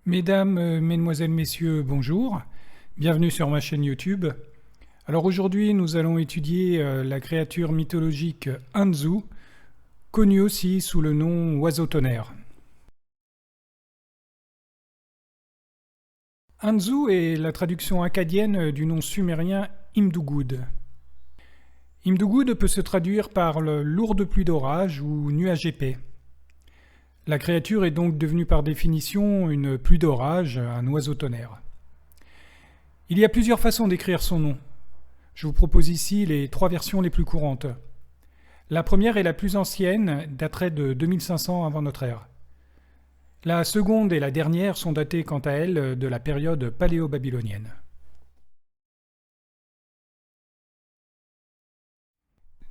Mesdames, Mesdemoiselles, Messieurs, bonjour. Bienvenue sur ma chaîne YouTube. Alors aujourd'hui, nous allons étudier la créature mythologique Anzu, connue aussi sous le nom oiseau tonnerre. Anzu est la traduction akkadienne du nom sumérien Imdugud. Imdugud peut se traduire par lourde pluie d'orage ou nuage épais. La créature est donc devenue par définition une pluie d'orage, un oiseau tonnerre. Il y a plusieurs façons d'écrire son nom. Je vous propose ici les 3 versions les plus courantes. La première est la plus ancienne, daterait de 2500 avant notre ère. La seconde et la dernière sont datées quant à elles de la période paléo-babylonienne.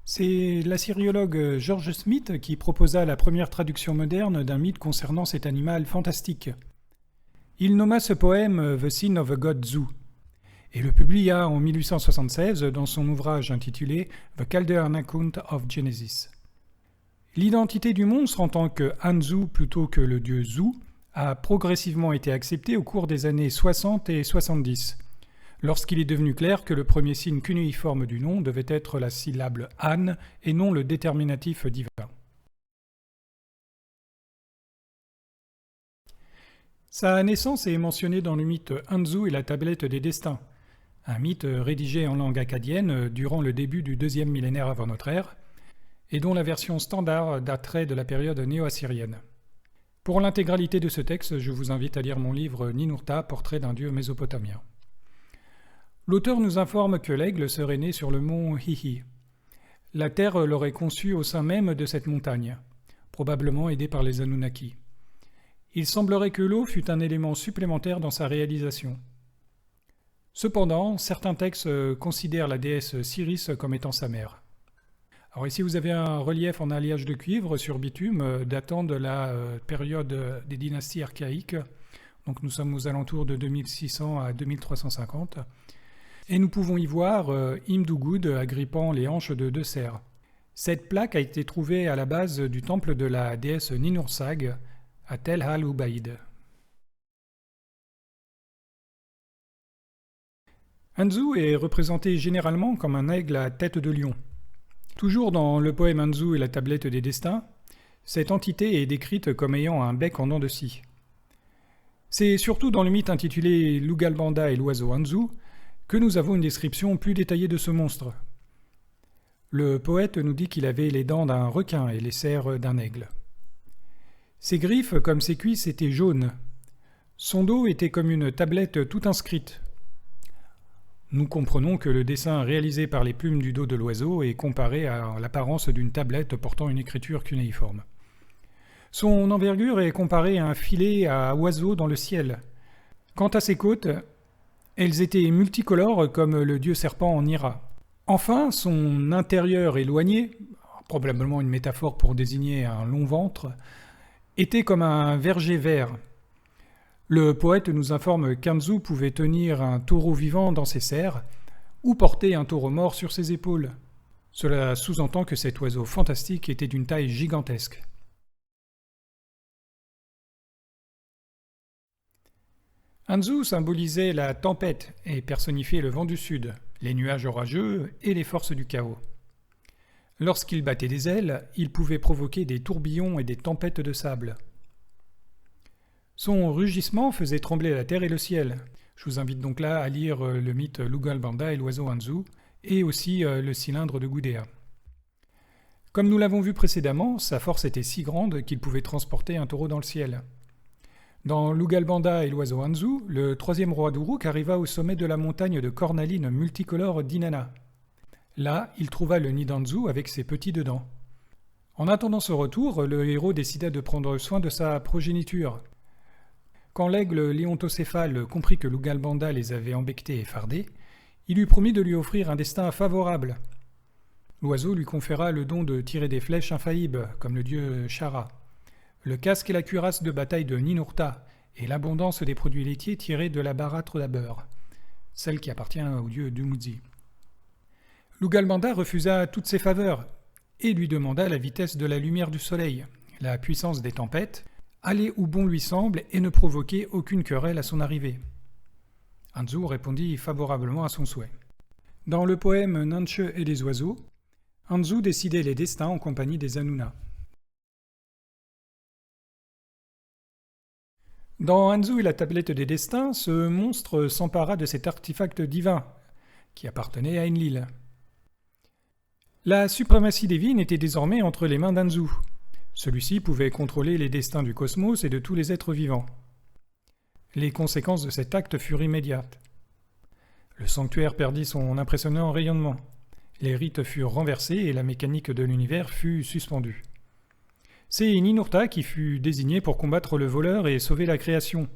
C'est l'assyriologue George Smith qui proposa la première traduction moderne d'un mythe concernant cet animal fantastique. Il nomma ce poème The Sin of a God Zu et le publia en 1876 dans son ouvrage intitulé The Chaldean Account of Genesis. L'identité du monstre en tant que Anzu plutôt que le dieu Zu a progressivement été acceptée au cours des années 60 et 70, lorsqu'il est devenu clair que le premier signe cunéiforme du nom devait être la syllabe An et non le déterminatif divin. Sa naissance est mentionnée dans le mythe Anzu et la tablette des destins, un mythe rédigé en langue akkadienne durant le début du 2e millénaire avant notre ère, et dont la version standard daterait de la période néo-assyrienne. Pour l'intégralité de ce texte, je vous invite à lire mon livre Ninurta, portrait d'un dieu mésopotamien. L'auteur nous informe que l'aigle serait né sur le mont Hihi. La terre l'aurait conçu au sein même de cette montagne, probablement aidé par les Anunnaki. Il semblerait que l'eau fût un élément supplémentaire dans sa réalisation. Cependant, certains textes considèrent la déesse Siris comme étant sa mère. Alors ici vous avez un relief en alliage de cuivre sur bitume datant de la période des dynasties archaïques. Donc nous sommes aux alentours de 2600 à 2350. Et nous pouvons y voir Imdugud agrippant les hanches de 2 cerfs. Cette plaque a été trouvée à la base du temple de la déesse Ninursag à Tel al-Ubaid. Anzu est représenté généralement comme un aigle à tête de lion. Toujours dans le poème Anzu et la tablette des destins, cette entité est décrite comme ayant un bec en dents de scie. C'est surtout dans le mythe intitulé Lugalbanda et l'oiseau Anzu que nous avons une description plus détaillée de ce monstre. Le poète nous dit qu'il avait les dents d'un requin et les serres d'un aigle. Ses griffes, comme ses cuisses, étaient jaunes. Son dos était comme une tablette tout inscrite. Nous comprenons que le dessin réalisé par les plumes du dos de l'oiseau est comparé à l'apparence d'une tablette portant une écriture cunéiforme. Son envergure est comparée à un filet à oiseau dans le ciel. Quant à ses côtes, elles étaient multicolores comme le dieu serpent en ira. Enfin, son intérieur éloigné, probablement une métaphore pour désigner un long ventre, était comme un verger vert. Le poète nous informe qu'Anzu pouvait tenir un taureau vivant dans ses serres ou porter un taureau mort sur ses épaules. Cela sous-entend que cet oiseau fantastique était d'une taille gigantesque. Anzu symbolisait la tempête et personnifiait le vent du sud, les nuages orageux et les forces du chaos. Lorsqu'il battait des ailes, il pouvait provoquer des tourbillons et des tempêtes de sable. Son rugissement faisait trembler la terre et le ciel. Je vous invite donc là à lire le mythe Lugalbanda et l'oiseau Anzu, et aussi le cylindre de Gudea. Comme nous l'avons vu précédemment, sa force était si grande qu'il pouvait transporter un taureau dans le ciel. Dans Lugalbanda et l'oiseau Anzu, le 3e roi d'Uruk arriva au sommet de la montagne de cornaline multicolore d'Inanna. Là, il trouva le nid d'Anzu avec ses petits dedans. En attendant ce retour, le héros décida de prendre soin de sa progéniture. Quand l'aigle léontocéphale comprit que Lugalbanda les avait embectés et fardés, il lui promit de lui offrir un destin favorable. L'oiseau lui conféra le don de tirer des flèches infaillibles, comme le dieu Shara, le casque et la cuirasse de bataille de Ninurta, et l'abondance des produits laitiers tirés de la barâtre à beurre, celle qui appartient au dieu Dumuzi. Lugalbanda refusa toutes ces faveurs, et lui demanda la vitesse de la lumière du soleil, la puissance des tempêtes, aller où bon lui semble et ne provoquer aucune querelle à son arrivée. Anzu répondit favorablement à son souhait. Dans le poème Nanche et les oiseaux, Anzu décidait les destins en compagnie des Anuna. Dans Anzu et la tablette des destins, ce monstre s'empara de cet artefact divin qui appartenait à Enlil. La suprématie divine était désormais entre les mains d'Anzu. Celui-ci pouvait contrôler les destins du cosmos et de tous les êtres vivants. Les conséquences de cet acte furent immédiates. Le sanctuaire perdit son impressionnant rayonnement. Les rites furent renversés et la mécanique de l'univers fut suspendue. C'est Ninurta qui fut désigné pour combattre le voleur et sauver la création.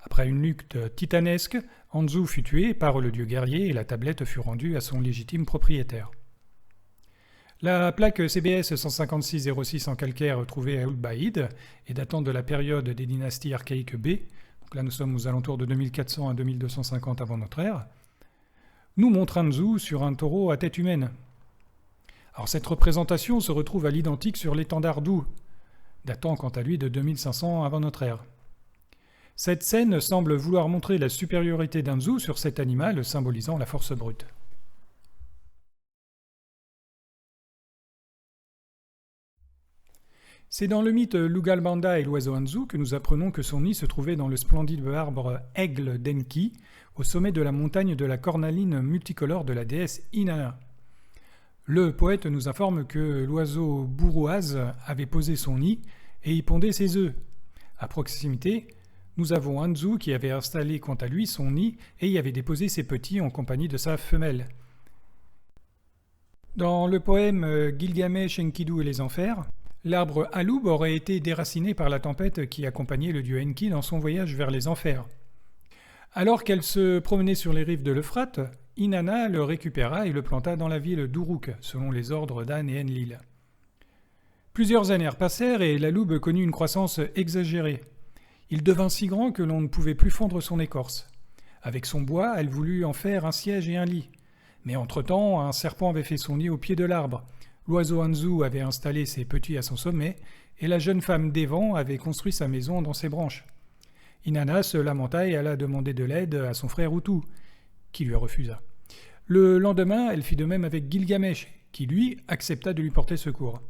Après une lutte titanesque, Anzu fut tué par le dieu guerrier et la tablette fut rendue à son légitime propriétaire. La plaque CBS 15606 en calcaire trouvée à Ulbaïd et datant de la période des dynasties archaïques B, donc là nous sommes aux alentours de 2400 à 2250 avant notre ère, nous montre Anzu sur un taureau à tête humaine. Alors cette représentation se retrouve à l'identique sur l'étendard d'U, datant quant à lui de 2500 avant notre ère. Cette scène semble vouloir montrer la supériorité d'Anzu sur cet animal symbolisant la force brute. C'est dans le mythe Lugalbanda et l'oiseau Anzu que nous apprenons que son nid se trouvait dans le splendide arbre Aigle d'Enki, au sommet de la montagne de la cornaline multicolore de la déesse Inanna. Le poète nous informe que l'oiseau Bourouaz avait posé son nid et y pondait ses œufs. À proximité, nous avons Anzu qui avait installé quant à lui son nid et y avait déposé ses petits en compagnie de sa femelle. Dans le poème Gilgamesh, Enkidu et les Enfers, l'arbre Aloub aurait été déraciné par la tempête qui accompagnait le dieu Enki dans son voyage vers les Enfers. Alors qu'elle se promenait sur les rives de l'Euphrate, Inanna le récupéra et le planta dans la ville d'Uruk, selon les ordres d'An et Enlil. Plusieurs années passèrent et l'Aloub connut une croissance exagérée. Il devint si grand que l'on ne pouvait plus fondre son écorce. Avec son bois, elle voulut en faire un siège et un lit. Mais entre-temps, un serpent avait fait son nid au pied de l'arbre. L'oiseau Anzu avait installé ses petits à son sommet, et la jeune femme des vents avait construit sa maison dans ses branches. Inanna se lamenta et alla demander de l'aide à son frère Utu, qui lui refusa. Le lendemain, elle fit de même avec Gilgamesh, qui lui accepta de lui porter secours.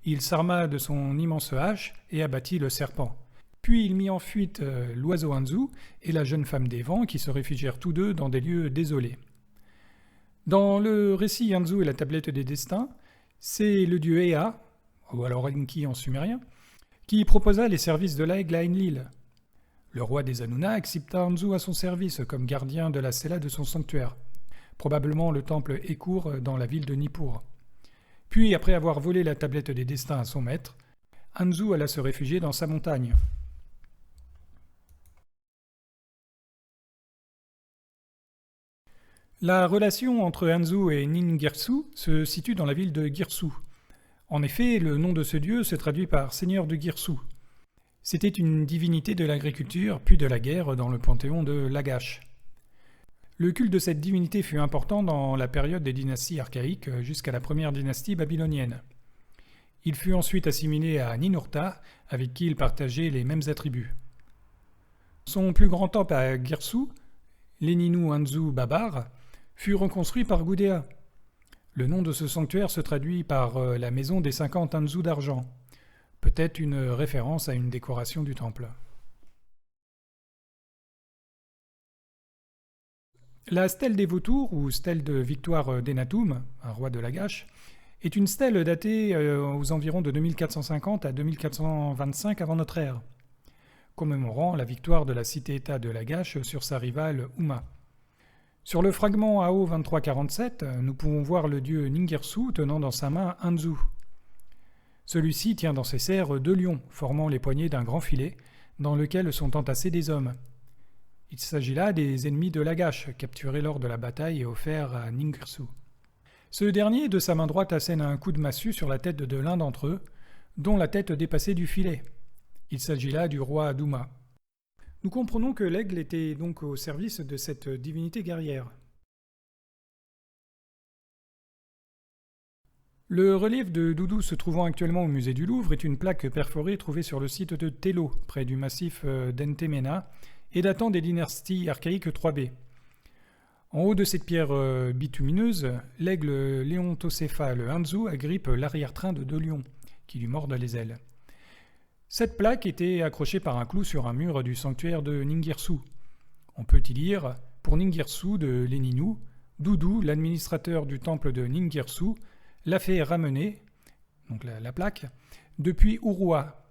Il s'arma de son immense hache et abattit le serpent. Puis il mit en fuite l'oiseau Anzu et la jeune femme des vents qui se réfugièrent tous deux dans des lieux désolés. Dans le récit Anzu et la tablette des destins, c'est le dieu Ea, ou alors Enki en sumérien, qui proposa les services de l'aigle à Enlil. Le roi des Anuna accepta Anzu à son service comme gardien de la cella de son sanctuaire, probablement le temple Ekur dans la ville de Nippur. Puis, après avoir volé la tablette des destins à son maître, Anzu alla se réfugier dans sa montagne. La relation entre Anzu et Ningirsu se situe dans la ville de Girsu. En effet, le nom de ce dieu se traduit par Seigneur de Girsu. C'était une divinité de l'agriculture puis de la guerre dans le panthéon de Lagash. Le culte de cette divinité fut important dans la période des dynasties archaïques jusqu'à la première dynastie babylonienne. Il fut ensuite assimilé à Ninurta, avec qui il partageait les mêmes attributs. Son plus grand temple à Girsu, l'Eninu Anzu Babar, fut reconstruit par Gudea. Le nom de ce sanctuaire se traduit par la maison des 50 Anzu d'argent, peut-être une référence à une décoration du temple. La stèle des vautours, ou stèle de victoire d'Enatum, un roi de Lagash, est une stèle datée aux environs de 2450 à 2425 avant notre ère, commémorant la victoire de la cité-État de Lagash sur sa rivale Umma. Sur le fragment AO 2347, nous pouvons voir le dieu Ningirsu tenant dans sa main Anzu. Celui-ci tient dans ses serres 2 lions, formant les poignées d'un grand filet, dans lequel sont entassés des hommes. Il s'agit là des ennemis de Lagash, capturés lors de la bataille et offerts à Ningirsu. Ce dernier, de sa main droite, assène un coup de massue sur la tête de l'un d'entre eux, dont la tête dépassait du filet. Il s'agit là du roi Duma. Nous comprenons que l'aigle était donc au service de cette divinité guerrière. Le relief de Doudou se trouvant actuellement au musée du Louvre est une plaque perforée trouvée sur le site de Tello, près du massif d'Entemena, et datant des dynasties archaïques 3B. En haut de cette pierre bitumineuse, l'aigle léontocéphale Anzu agrippe l'arrière-train de 2 lions, qui lui mordent les ailes. Cette plaque était accrochée par un clou sur un mur du sanctuaire de Ningirsu. On peut y lire « Pour Ningirsu de Leninu, Doudou, l'administrateur du temple de Ningirsu, l'a fait ramener, donc la plaque, depuis Urua,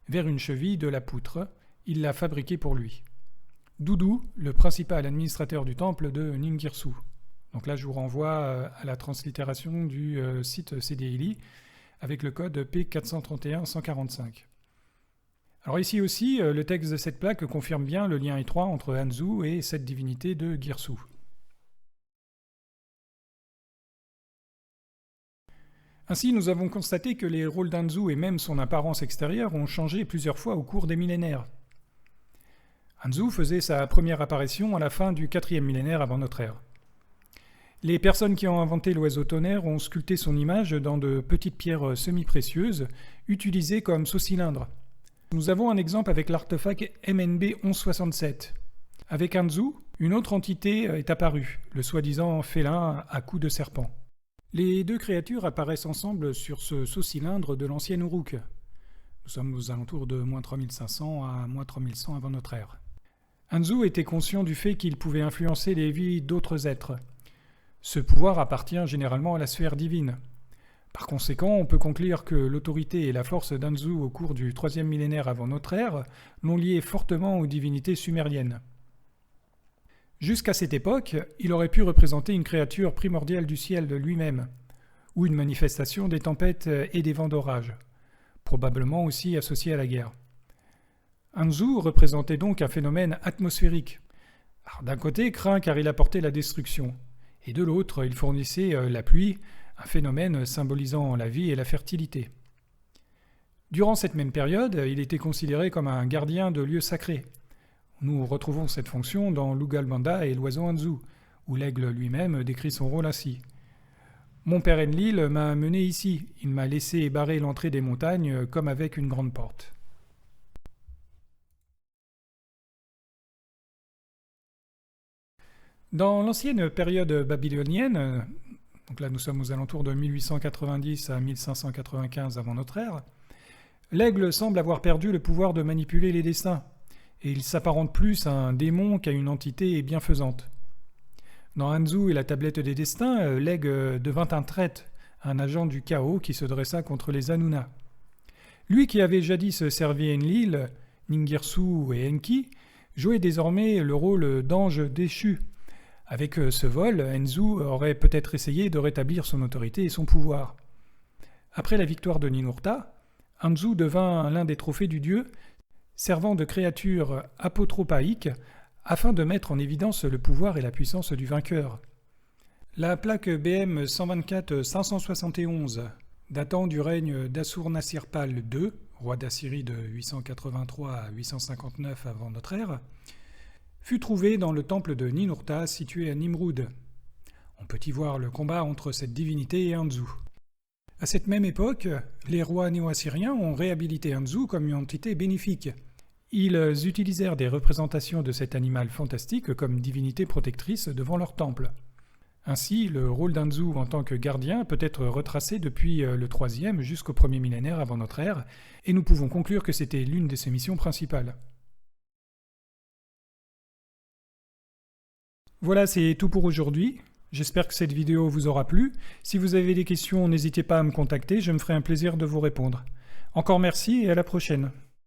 vers une cheville de la poutre. Il l'a fabriquée pour lui. Doudou, le principal administrateur du temple de Ningirsu. » Donc là, je vous renvoie à la translittération du site CDILI avec le code P431-145. Alors ici aussi, le texte de cette plaque confirme bien le lien étroit entre Anzu et cette divinité de Girsu. Ainsi, nous avons constaté que les rôles d'Anzu et même son apparence extérieure ont changé plusieurs fois au cours des millénaires. Anzu faisait sa première apparition à la fin du 4e millénaire avant notre ère. Les personnes qui ont inventé l'oiseau tonnerre ont sculpté son image dans de petites pierres semi-précieuses utilisées comme sauts-cylindres. Nous avons un exemple avec l'artefact MNB 1167. Avec Anzu, une autre entité est apparue, le soi-disant félin à cou de serpent. Les deux créatures apparaissent ensemble sur ce saut-cylindre de l'ancienne Uruk. Nous sommes aux alentours de -3500 à -3100 avant notre ère. Anzu était conscient du fait qu'il pouvait influencer les vies d'autres êtres. Ce pouvoir appartient généralement à la sphère divine. Par conséquent, on peut conclure que l'autorité et la force d'Anzu au cours du 3e millénaire avant notre ère l'ont lié fortement aux divinités sumériennes. Jusqu'à cette époque, il aurait pu représenter une créature primordiale du ciel de lui-même, ou une manifestation des tempêtes et des vents d'orage, probablement aussi associée à la guerre. Anzu représentait donc un phénomène atmosphérique. D'un côté, craint car il apportait la destruction, et de l'autre, il fournissait la pluie, un phénomène symbolisant la vie et la fertilité. Durant cette même période, il était considéré comme un gardien de lieux sacrés. Nous retrouvons cette fonction dans l'Ugalbanda et l'oiseau Anzu, où l'aigle lui-même décrit son rôle ainsi. « Mon père Enlil m'a mené ici, il m'a laissé barrer l'entrée des montagnes comme avec une grande porte. » Dans l'ancienne période babylonienne, donc là nous sommes aux alentours de 1890 à 1595 avant notre ère, l'aigle semble avoir perdu le pouvoir de manipuler les destins, et il s'apparente plus à un démon qu'à une entité bienfaisante. Dans Anzu et la tablette des destins, l'aigle devint un traître, un agent du chaos qui se dressa contre les Anuna. Lui qui avait jadis servi Enlil, Ningirsu et Enki, jouait désormais le rôle d'ange déchu. Avec ce vol, Anzu aurait peut-être essayé de rétablir son autorité et son pouvoir. Après la victoire de Ninurta, Anzu devint l'un des trophées du dieu, servant de créature apotropaïque afin de mettre en évidence le pouvoir et la puissance du vainqueur. La plaque BM 124-571, datant du règne d'Assur-Nassir-Pal II, roi d'Assyrie de 883 à 859 avant notre ère, fut trouvée dans le temple de Ninurta situé à Nimrud. On peut y voir le combat entre cette divinité et Anzu. À cette même époque, les rois néo-assyriens ont réhabilité Anzu comme une entité bénéfique. Ils utilisèrent des représentations de cet animal fantastique comme divinité protectrice devant leur temple. Ainsi, le rôle d'Anzu en tant que gardien peut être retracé depuis le 3e jusqu'au 1er millénaire avant notre ère, et nous pouvons conclure que c'était l'une de ses missions principales. Voilà, c'est tout pour aujourd'hui. J'espère que cette vidéo vous aura plu. Si vous avez des questions, n'hésitez pas à me contacter, je me ferai un plaisir de vous répondre. Encore merci et à la prochaine.